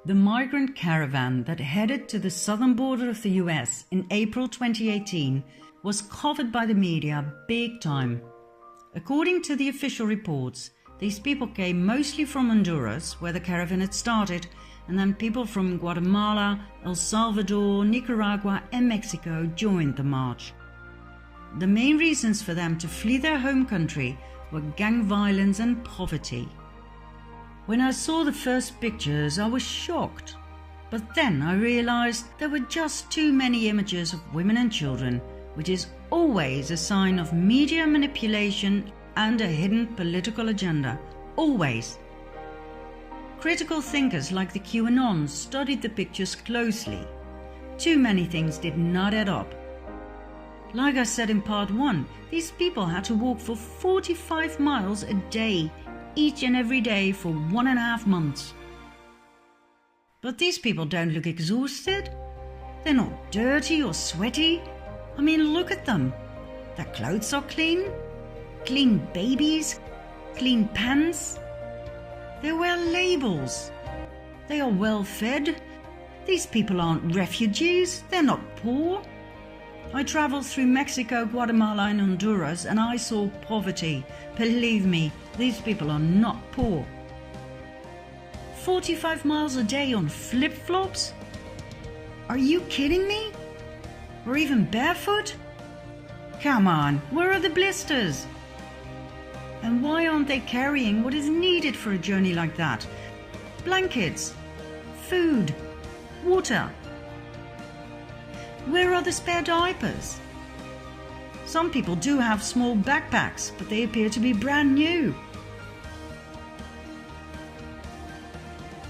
The migrant caravan that headed to the southern border of the US in April 2018 was covered by the media big time. According to the official reports, these people came mostly from Honduras, where the caravan had started, and then people from Guatemala, El Salvador, Nicaragua and Mexico joined the march. The main reasons for them to flee their home country were gang violence and poverty. When I saw the first pictures, I was shocked. But then I realized there were just too many images of women and children, which is always a sign of media manipulation and a hidden political agenda. Always. Critical thinkers like the QAnons studied the pictures closely. Too many things did not add up. Like I said in part 1, these people had to walk for 45 miles a day, each and every day for 1.5 months. But these people don't look exhausted. They're not dirty or sweaty. I mean, look at them. Their clothes are clean. Clean babies. Clean pants. They wear labels. They are well fed. These people aren't refugees. They're not poor. I traveled through Mexico, Guatemala and Honduras and I saw poverty. Believe me, these people are not poor. 45 miles a day on flip-flops? Are you kidding me? Or even barefoot? Come on, where are the blisters? And why aren't they carrying what is needed for a journey like that? Blankets, food, water. Where are the spare diapers? Some people do have small backpacks, but they appear to be brand new.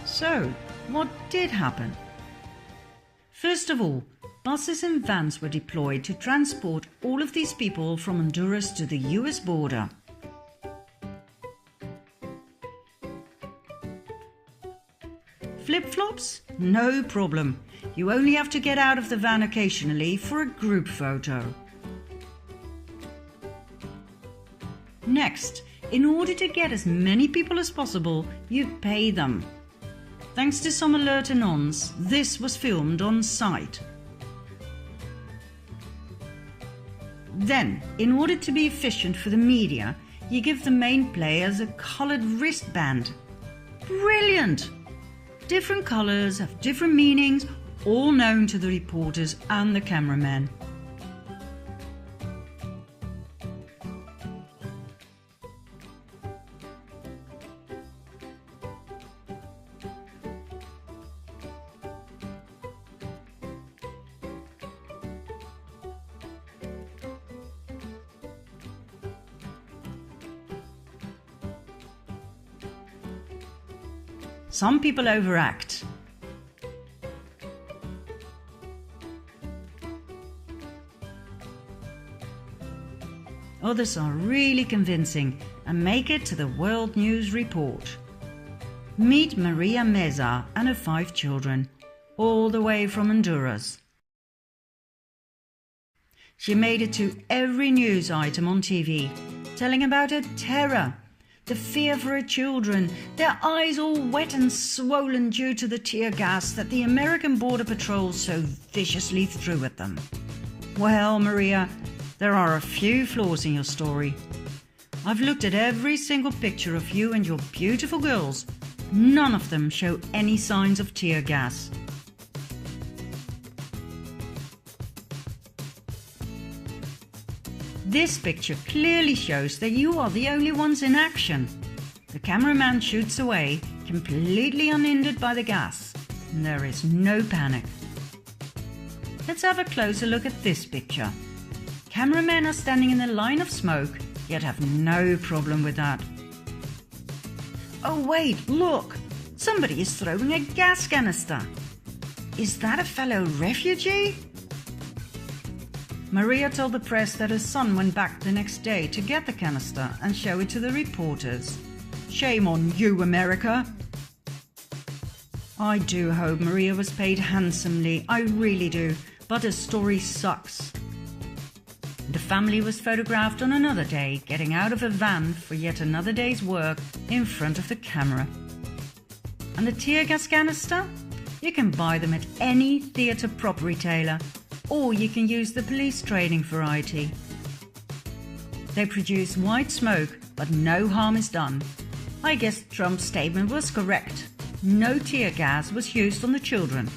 So, what did happen? First of all, buses and vans were deployed to transport all of these people from Honduras to the US border. Flip-flops? No problem. You only have to get out of the van occasionally for a group photo. Next, in order to get as many people as possible, you pay them. Thanks to some alert anons, this was filmed on site. Then, in order to be efficient for the media, you give the main players a coloured wristband. Brilliant! Different colours have different meanings, all known to the reporters and the cameramen. Some people overact. Others are really convincing and make it to the World News Report. Meet Maria Meza and her 5 children, all the way from Honduras. She made it to every news item on TV, telling about her terror, the fear for her children, their eyes all wet and swollen due to the tear gas that the American Border Patrol so viciously threw at them. Well, Maria, there are a few flaws in your story. I've looked at every single picture of you and your beautiful girls. None of them show any signs of tear gas. This picture clearly shows that you are the only ones in action. The cameraman shoots away, completely unhindered by the gas, and there is no panic. Let's have a closer look at this picture. Cameramen are standing in a line of smoke, yet have no problem with that. Oh wait, look! Somebody is throwing a gas canister. Is that a fellow refugee? Maria told the press that her son went back the next day to get the canister and show it to the reporters. Shame on you, America! I do hope Maria was paid handsomely, I really do, but her story sucks. The family was photographed on another day, getting out of a van for yet another day's work in front of the camera. And the tear gas canister? You can buy them at any theatre prop retailer, or you can use the police training variety. They produce white smoke, but no harm is done. I guess Trump's statement was correct. No tear gas was used on the children.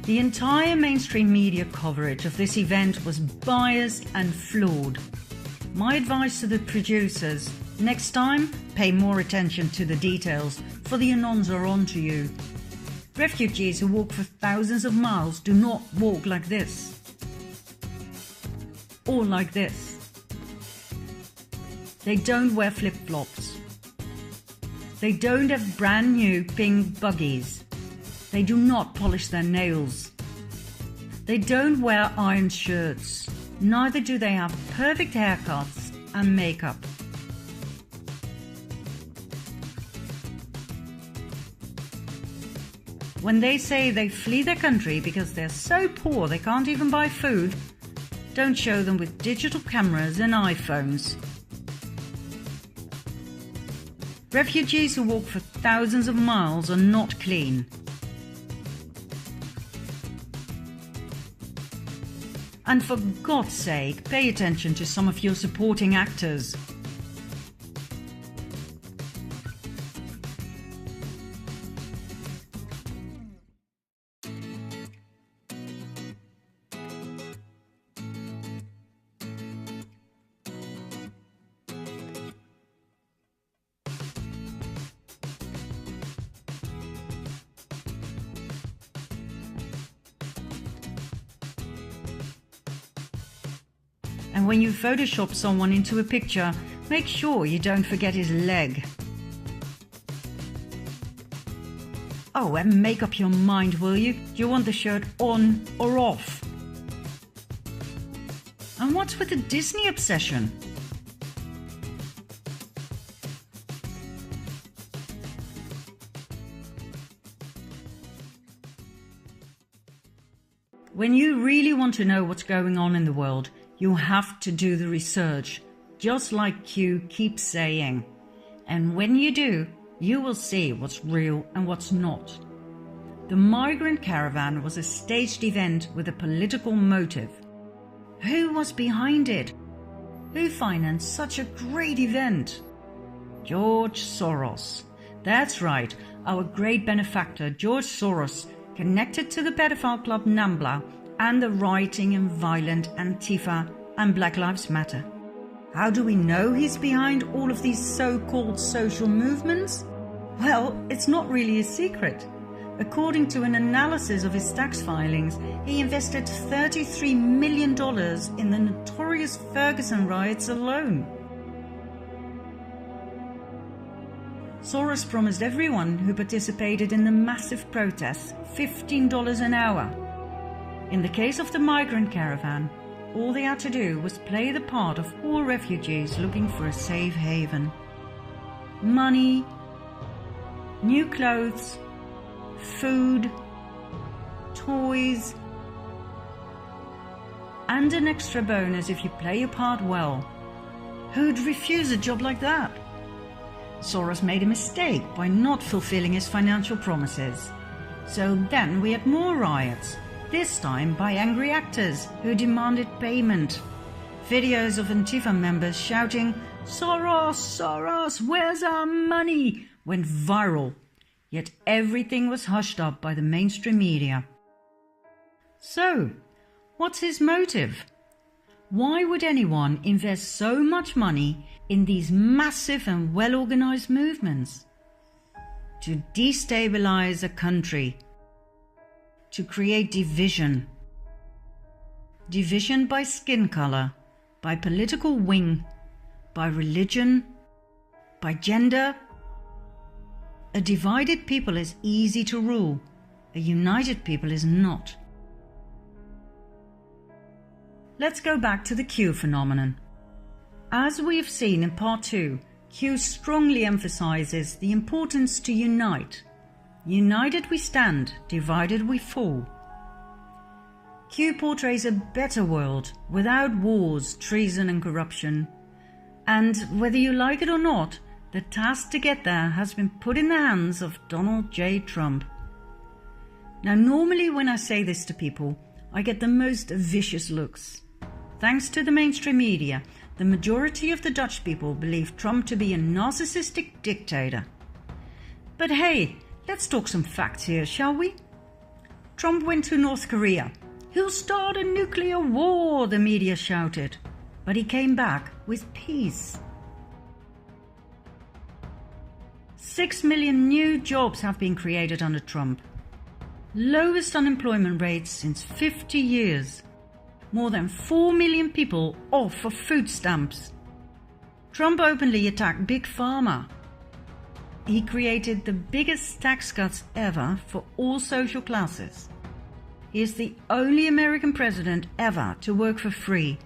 The entire mainstream media coverage of this event was biased and flawed. My advice to the producers: next time, pay more attention to the details, for the anons are onto you. Refugees who walk for thousands of miles do not walk like this. Or like this. They don't wear flip-flops. They don't have brand new pink buggies. They do not polish their nails. They don't wear ironed shirts. Neither do they have perfect haircuts and makeup. When they say they flee their country because they're so poor they can't even buy food, don't show them with digital cameras and iPhones. Refugees who walk for thousands of miles are not clean. And for God's sake, pay attention to some of your supporting actors. And when you Photoshop someone into a picture, make sure you don't forget his leg. Oh, and make up your mind, will you? Do you want the shirt on or off? And what's with the Disney obsession? When you really want to know what's going on in the world, you have to do the research, just like Q keeps saying. And when you do, you will see what's real and what's not. The migrant caravan was a staged event with a political motive. Who was behind it? Who financed such a great event? George Soros. That's right, our great benefactor George Soros, connected to the pedophile club NAMBLA and the rioting and violent Antifa and Black Lives Matter. How do we know he's behind all of these so-called social movements? Well, it's not really a secret. According to an analysis of his tax filings, he invested $33 million in the notorious Ferguson riots alone. Soros promised everyone who participated in the massive protests $15 an hour. In the case of the migrant caravan, all they had to do was play the part of poor refugees looking for a safe haven. Money, new clothes, food, toys, and an extra bonus if you play your part well. Who'd refuse a job like that? Soros made a mistake by not fulfilling his financial promises. So then we had more riots, this time by angry actors who demanded payment. Videos of Antifa members shouting, "Soros, Soros, where's our money?" went viral, yet everything was hushed up by the mainstream media. So, what's his motive? Why would anyone invest so much money in these massive and well-organized movements? To destabilize a country. To create division. Division by skin color, by political wing, by religion, by gender. A divided people is easy to rule. A united people is not. Let's go back to the Q phenomenon. As we have seen in part 2, Q strongly emphasizes the importance to unite. United we stand, divided we fall. Q portrays a better world without wars, treason and corruption. And whether you like it or not, The task to get there has been put in the hands of Donald J. Trump. Now, normally when I say this to people, I get the most vicious looks. Thanks to the mainstream media, the majority of the Dutch people believe Trump to be a narcissistic dictator. But hey, let's talk some facts here, shall we? Trump went to North Korea. He'll start a nuclear war, the media shouted. But he came back with peace. 6 million new jobs have been created under Trump. Lowest unemployment rates since 50 years. More than 4 million people off of food stamps. Trump openly attacked Big Pharma. He created the biggest tax cuts ever for all social classes. He is the only American president ever to work for free.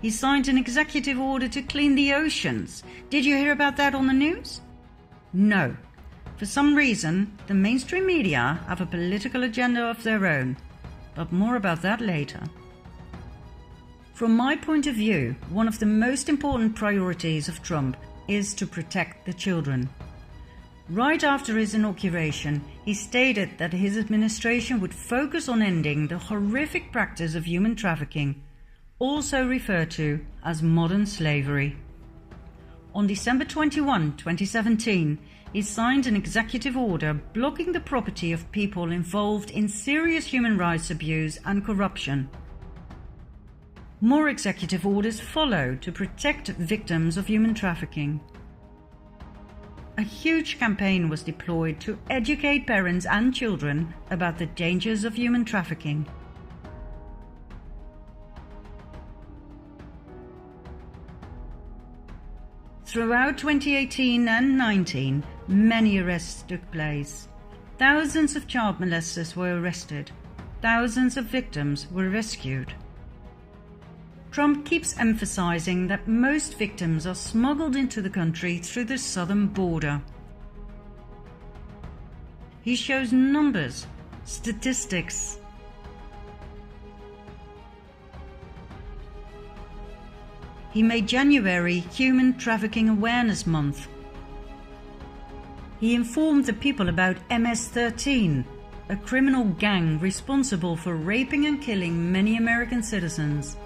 He signed an executive order to clean the oceans. Did you hear about that on the news? No. For some reason, the mainstream media have a political agenda of their own. But more about that later. From my point of view, one of the most important priorities of Trump is to protect the children. Right after his inauguration, he stated that his administration would focus on ending the horrific practice of human trafficking, also referred to as modern slavery. On December 21, 2017, he signed an executive order blocking the property of people involved in serious human rights abuse and corruption. More executive orders followed to protect victims of human trafficking. A huge campaign was deployed to educate parents and children about the dangers of human trafficking. Throughout 2018 and 19, many arrests took place. Thousands of child molesters were arrested. Thousands of victims were rescued. Trump keeps emphasizing that most victims are smuggled into the country through the southern border. He shows numbers, statistics. He made January Human Trafficking Awareness Month. He informed the people about MS-13, a criminal gang responsible for raping and killing many American citizens.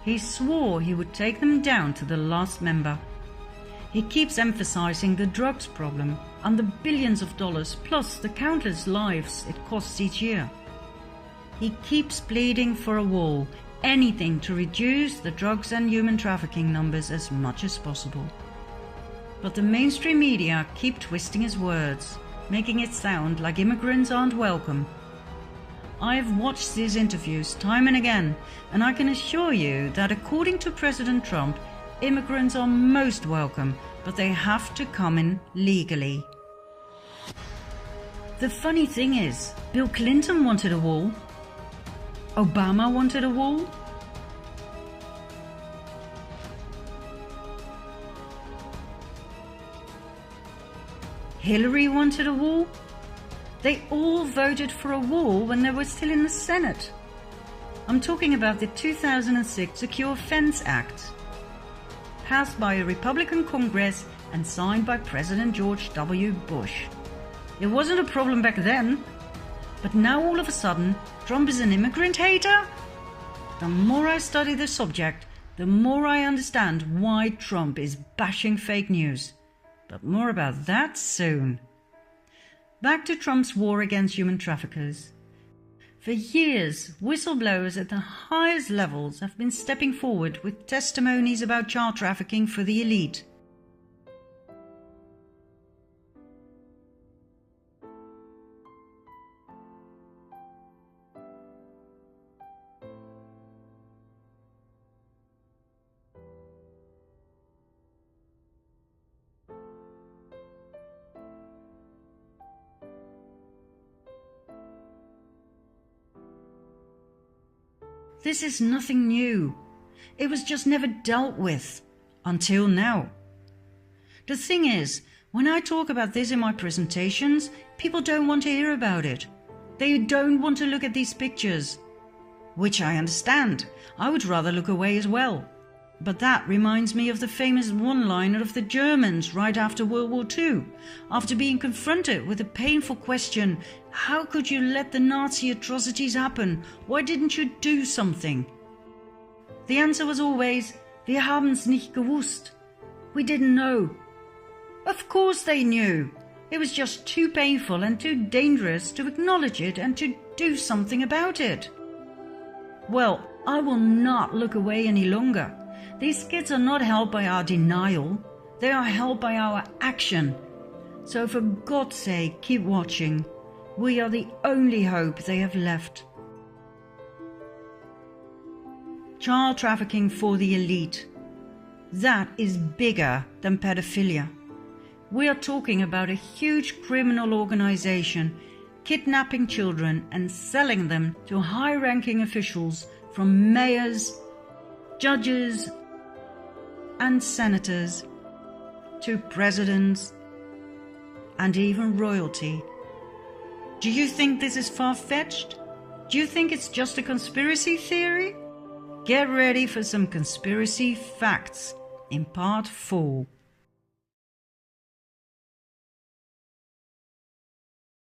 He swore he would take them down to the last member. He keeps emphasizing the drugs problem and the billions of dollars plus the countless lives it costs each year. He keeps pleading for a wall, anything to reduce the drugs and human trafficking numbers as much as possible. But the mainstream media keep twisting his words, making it sound like immigrants aren't welcome. I've watched these interviews time and again, and I can assure you that according to President Trump, immigrants are most welcome, but they have to come in legally. The funny thing is, Bill Clinton wanted a wall. Obama wanted a wall. Hillary wanted a wall. They all voted for a wall when they were still in the Senate. I'm talking about the 2006 Secure Fence Act, passed by a Republican Congress and signed by President George W. Bush. It wasn't a problem back then, but now all of a sudden, Trump is an immigrant hater? The more I study the subject, the more I understand why Trump is bashing fake news. But more about that soon. Back to Trump's war against human traffickers. For years, whistleblowers at the highest levels have been stepping forward with testimonies about child trafficking for the elite. This is nothing new. It was just never dealt with. Until now. The thing is, when I talk about this in my presentations, people don't want to hear about it. They don't want to look at these pictures. Which I understand. I would rather look away as well. But that reminds me of the famous one-liner of the Germans right after World War II, after being confronted with the painful question, how could you let the Nazi atrocities happen? Why didn't you do something? The answer was always, wir haben's nicht gewusst. We didn't know. Of course they knew. It was just too painful and too dangerous to acknowledge it and to do something about it. Well, I will not look away any longer. These kids are not helped by our denial. They are helped by our action. So for God's sake, keep watching. We are the only hope they have left. Child trafficking for the elite. That is bigger than pedophilia. We are talking about a huge criminal organization kidnapping children and selling them to high-ranking officials from mayors, judges, and senators to presidents and even royalty. Do you think this is far-fetched? Do you think it's just a conspiracy theory? Get ready for some conspiracy facts in part 4.